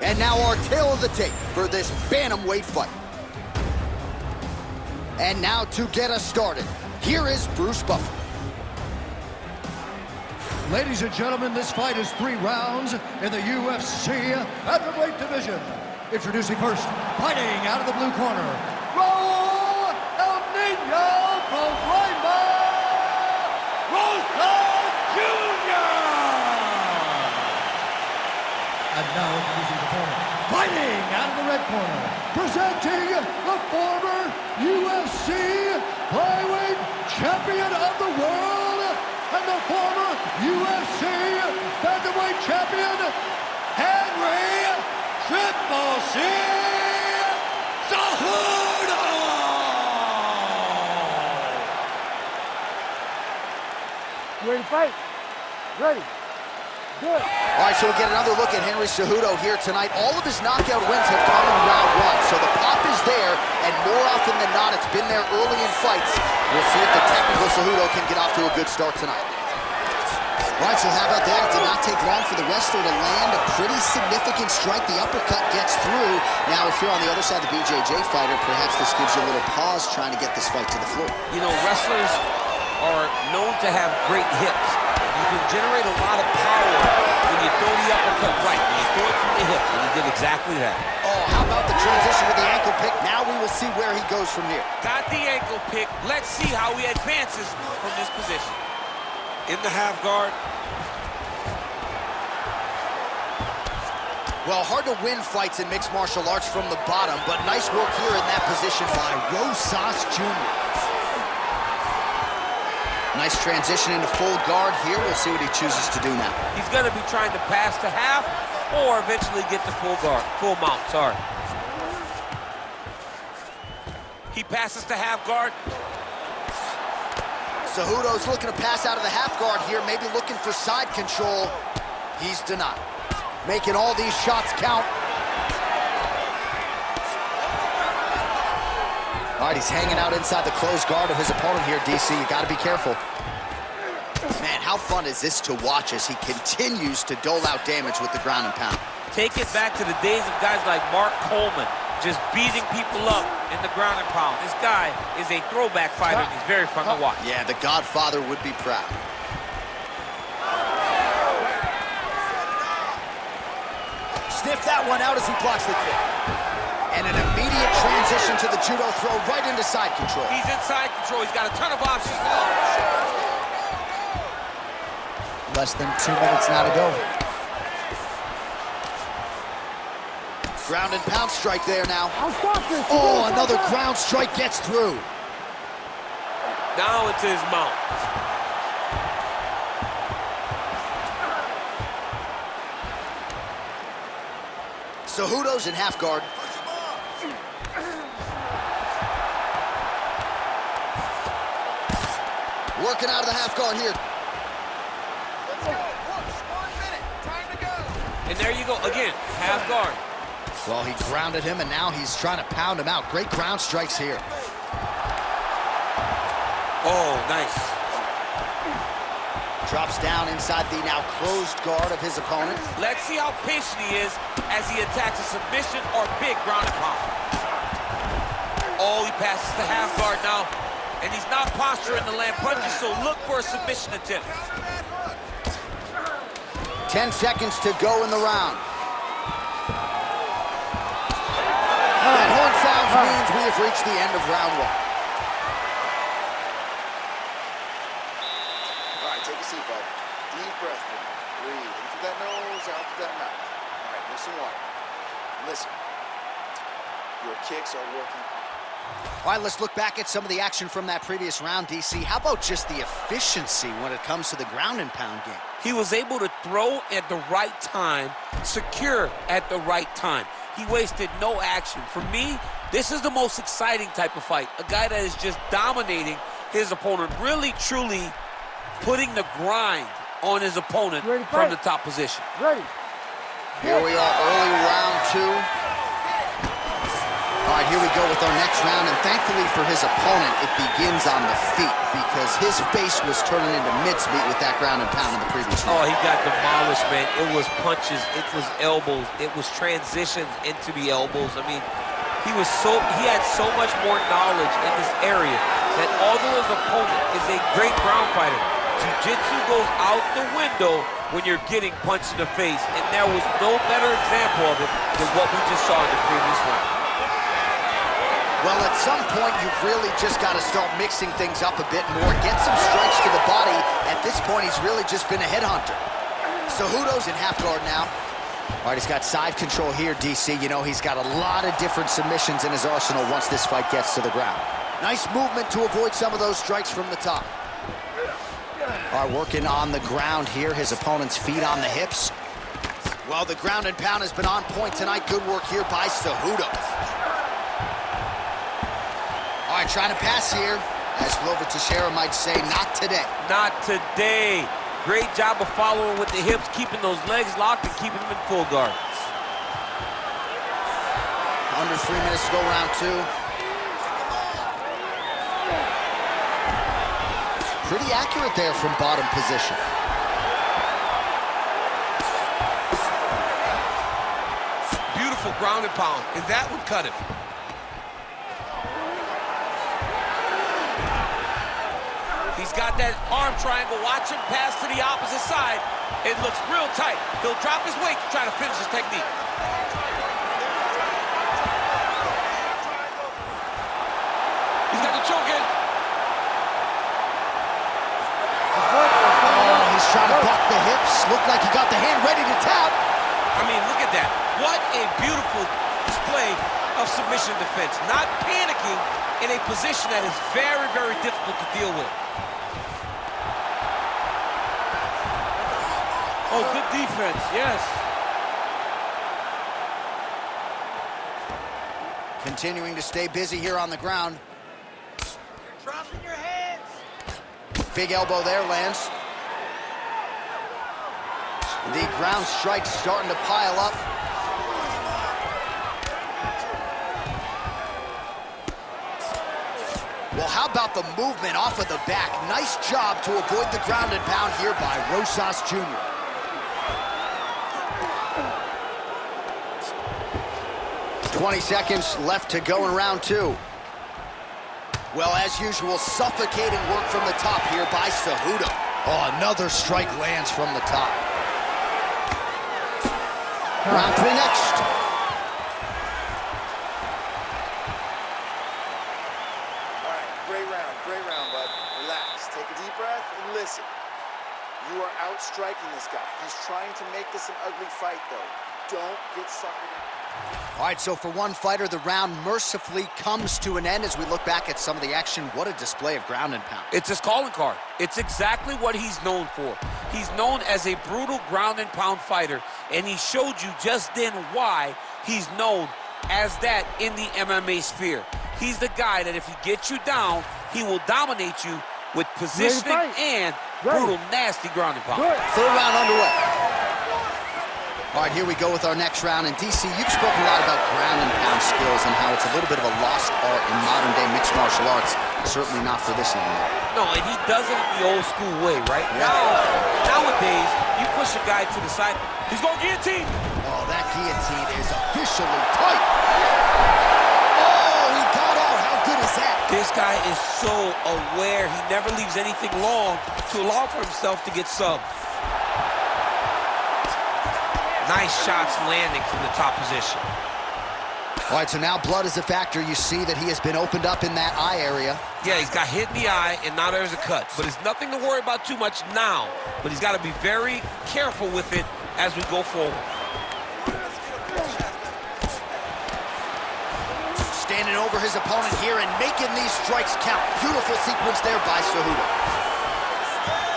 And now our tale of the tape for this bantamweight fight. And now to get us started, here is Bruce Buffer. Ladies and gentlemen, this fight is 3 rounds in the UFC Bantamweight division. Introducing first, fighting out of the blue corner, Rosa's Junior! And now introducing the opponent, fighting out of the red corner, presenting the former UFC flyweight champion of the world and the former UFC bantamweight champion, Henry Triple C Cejudo! You ready to fight? Ready. Good. All right, so we get another look at Henry Cejudo here tonight. All of his knockout wins have come in round 1, so the pop is there, and more often than not, it's been there early in fights. We'll see if the technical Cejudo can get off to a good start tonight. All right, so how about that? It did not take long for the wrestler to land a pretty significant strike. The uppercut gets through. Now, if you're on the other side, the BJJ fighter, perhaps this gives you a little pause trying to get this fight to the floor. You know, wrestlers are known to have great hips. You can generate a lot of power when you throw the uppercut right, when you throw it from the hip, and he did exactly that. Oh, how about the transition with the ankle pick? Now we will see where he goes from here. Got the ankle pick. Let's see how he advances from this position. In the half guard. Well, hard to win fights in mixed martial arts from the bottom, but nice work here in that position by Rosa's Junior. Nice transition into full guard here. We'll see what he chooses to do now. He's going to be trying to pass to half or eventually get to full guard. Full mount, sorry. He passes to half guard. Cejudo's looking to pass out of the half guard here, maybe looking for side control. He's denied. Making all these shots count. All right, he's hanging out inside the closed guard of his opponent here, DC. You got to be careful. Man, how fun is this to watch as he continues to dole out damage with the ground and pound. Take it back to the days of guys like Mark Coleman, just beating people up in the ground and pound. This guy is a throwback fighter, and he's very fun to watch. Yeah, the Godfather would be proud. Sniff that one out as he blocks the kick. And an immediate transition to the judo throw right into side control. He's in side control. He's got a ton of options. Less than 2 minutes now to go. Ground and pound strike there now. Oh, another ground strike gets through. Now into his mount. Cejudo's in half guard. Working out of the half guard here. Let's go. 1 minute. Time to go. And there you go. Again, half guard. Well, he grounded him, and now he's trying to pound him out. Great ground strikes here. Oh, nice. Drops down inside the now closed guard of his opponent. Let's see how patient he is as he attacks a submission or big ground and pound. Oh, he passes the half guard now. And he's not posturing to land punches, so look for a submission attempt. 10 seconds to go in the round. That horn sounds means we have reached the end of round 1. All right, take a seat, bud. Deep breath. Breathe. In through that nose, out through that mouth. All right, listen one. Listen. Your kicks are working. All right, let's look back at some of the action from that previous round, DC. How about just the efficiency when it comes to the ground and pound game? He was able to throw at the right time, secure at the right time. He wasted no action. For me, this is the most exciting type of fight. A guy that is just dominating his opponent, really, truly putting the grind on his opponent from the top position. Ready. Here we are, early round 2. All All right, here we go with our next round, and thankfully for his opponent, it begins on the feet because his face was turning into mincemeat with that ground and pound in the previous round. Oh, he got demolished, man. It was punches, it was elbows, it was transitions into the elbows. I mean, he had so much more knowledge in this area that although his opponent is a great ground fighter, jiu-jitsu goes out the window when you're getting punched in the face, and there was no better example of it than what we just saw in the previous round. Well, at some point, you've really just got to start mixing things up a bit more, get some strikes to the body. At this point, he's really just been a headhunter. Cejudo's in half guard now. All right, he's got side control here, DC. You know, he's got a lot of different submissions in his arsenal once this fight gets to the ground. Nice movement to avoid some of those strikes from the top. All right, working on the ground here. His opponent's feet on the hips. Well, the ground and pound has been on point tonight. Good work here by Cejudo. All right, trying to pass here. As Glover Teixeira might say, not today. Not today. Great job of following with the hips, keeping those legs locked and keeping them in full guard. Under 3 minutes to go, round two. Pretty accurate there from bottom position. Beautiful ground and pound, and that would cut him. He's got that arm triangle. Watch him pass to the opposite side. It looks real tight. He'll drop his weight to try to finish his technique. He's got the choke in. Oh, he's trying to buck the hips. Looked like he got the hand ready to tap. I mean, look at that. What a beautiful display of submission defense. Not panicking in a position that is very, very difficult to deal with. Oh, good defense, yes. Continuing to stay busy here on the ground. You're dropping your hands. Big elbow there lands. The ground strikes starting to pile up. Well, how about the movement off of the back? Nice job to avoid the ground and pound here by Rosa's Jr. "20 seconds left to go in round two. Well, as usual, suffocating work from the top here by Cejudo. Oh, another strike lands from the top. Round three next. All right, great round, bud. Relax, take a deep breath and listen. You are outstriking this guy. He's trying to make this an ugly fight, though. Don't get suckered in. All right, so for one fighter, the round mercifully comes to an end as we look back at some of the action. What a display of ground and pound. It's his calling card. It's exactly what he's known for. He's known as a brutal ground and pound fighter, and he showed you just then why he's known as that in the MMA sphere. He's the guy that if he gets you down, he will dominate you with positioning and brutal, nasty ground and pound. Third round underway. All right, here we go with our next round. And DC, you've spoken a lot about ground and pound skills and how it's a little bit of a lost art in modern day mixed martial arts. Certainly not for this young man. No, and he does it in the old school way, right? Yeah. Nowadays, you push a guy to the side, he's going guillotine. Oh, that guillotine is officially tight. Oh, he got out. How good is that? This guy is so aware. He never leaves anything long to allow for himself to get subbed. Nice shots landing from the top position. All right, so now blood is a factor. You see that he has been opened up in that eye area. Yeah, he's got hit in the eye, and now there's a cut. But it's nothing to worry about too much now. But he's got to be very careful with it as we go forward. Standing over his opponent here and making these strikes count. Beautiful sequence there by Cejudo.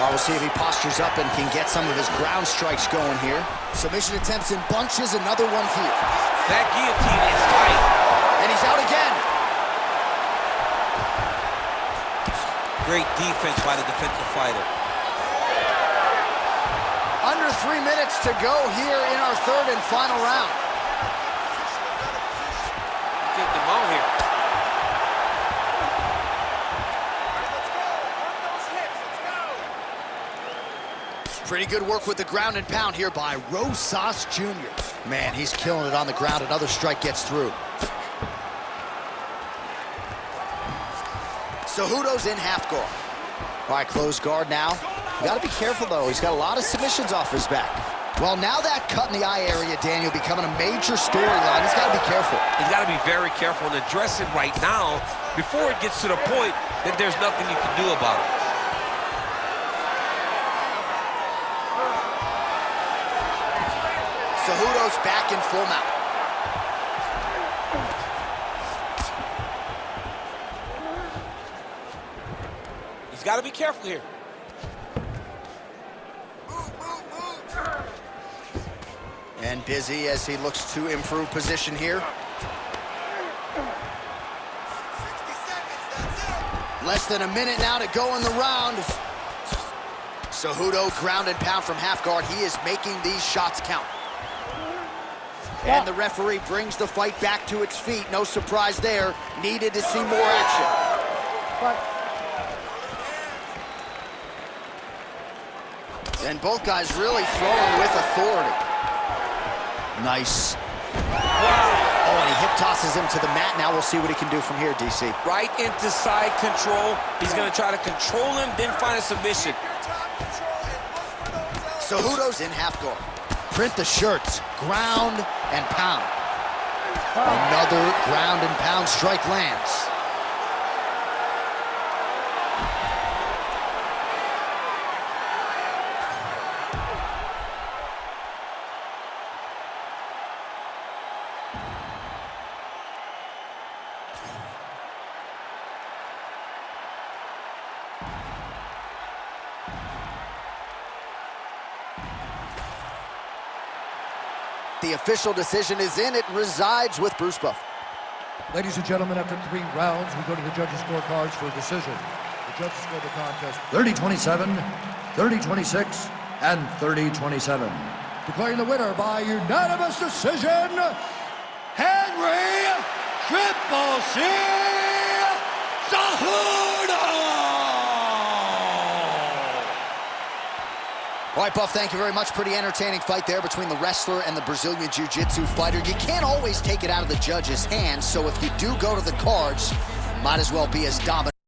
We'll see if he postures up and can get some of his ground strikes going here. Submission attempts in bunches, another one here. That guillotine is tight. And he's out again. Great defense by the defensive fighter. Under 3 minutes to go here in our third and final round. Take them out here. Pretty good work with the ground and pound here by Rosa's Jr. Man, he's killing it on the ground. Another strike gets through. Cejudo's in half guard. All right, close guard now. You got to be careful, though. He's got a lot of submissions off his back. Well, now that cut in the eye area, Daniel, becoming a major storyline. He's got to be careful. He's got to be very careful and address it right now before it gets to the point that there's nothing you can do about it. Cejudo's back in full mount. He's got to be careful here. And busy as he looks to improve position here. 60 seconds, that's it. Less than a minute now to go in the round. Cejudo ground and pound from half guard. He is making these shots count. And the referee brings the fight back to its feet. No surprise there. Needed to see more action. And both guys really throwing with authority. Nice. Wow. Oh, and he hip tosses him to the mat. Now we'll see what he can do from here, DC. Right into side control. He's going to try to control him, then find a submission. Cejudo's in half guard. Print the shirts. Ground and pound. Another ground and pound strike lands. The official decision is in. It resides with Bruce Buff. Ladies and gentlemen, after 3 rounds, we go to the judges' scorecards for a decision. The judges score the contest 30-27, 30-26, and 30-27. Declaring the winner by unanimous decision, Henry Triple C Cejudo! All right, Buff, thank you very much. Pretty entertaining fight there between the wrestler and the Brazilian Jiu-Jitsu fighter. You can't always take it out of the judge's hands, so if you do go to the cards, might as well be as dominant.